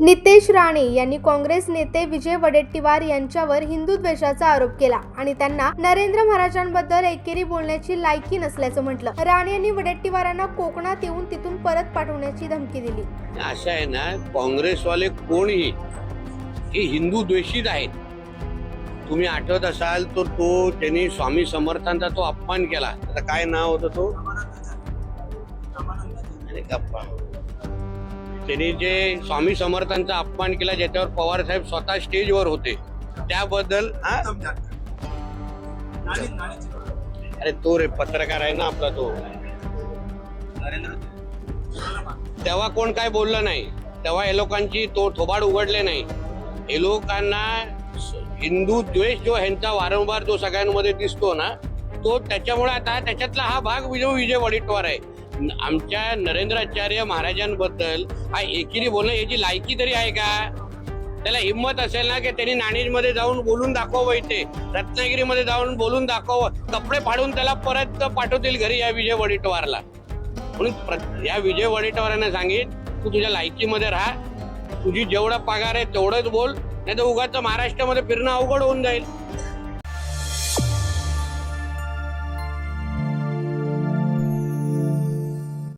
नितेश राणे यांनी काँग्रेस नेते विजय वडेट्टीवार यांच्यावर हिंदू द्वेषाचा आरोप केला आणि त्यांना नरेंद्र महाराजांबद्दल एकेरी बोलण्याची लायकी नसल्याचं म्हटलं। राणे यांनी वडेट्टीवारांना कोकणात येऊन तिथून परत पाठवण्याची धमकी दिली। असं आहे ना, काँग्रेसवाले कोणीही हे हिंदू द्वेषित आहेत। तुम्ही आठवत असाल तर त्यांनी स्वामी समर्थांचा तो अपमान केला। आता काय नाव होतं तो, त्यांनी जे स्वामी समर्थांचा अपमान केला ज्याच्यावर पवार साहेब स्वतः स्टेजवर होते त्याबद्दल अरे तो रे पत्रकार आहे ना आपला तो, तेव्हा कोण काय बोललं नाही, तेव्हा हे लोकांची तो थोबाड उघडले नाही। हे लोकांना हिंदू द्वेष जो ह्यांचा वारंवार जो सगळ्यांमध्ये दिसतो ना, तो त्याच्यामुळे आता त्याच्यातला हा भाग विजय वडेट्टीवार आहे। आमच्या नरेंद्राचार्य महाराजांबद्दल हा एकेरी बोलणं याची लायकी तरी आहे का? त्याला हिंमत असेल ना की त्यांनी नाणीजमध्ये जाऊन बोलून दाखवावं, इथे रत्नागिरीमध्ये जाऊन बोलून दाखवावं, कपडे फाडून त्याला परत पाठवतील घरी या विजय वडेट्टीवारला। म्हणून या विजय वडेट्टीवारांना सांगित, तू तुझ्या लायकीमध्ये राहा, तुझी जेवढा पगार आहे तेवढंच बोल, नाही तर उगाच महाराष्ट्रामध्ये फिरणं अवघड होऊन जाईल।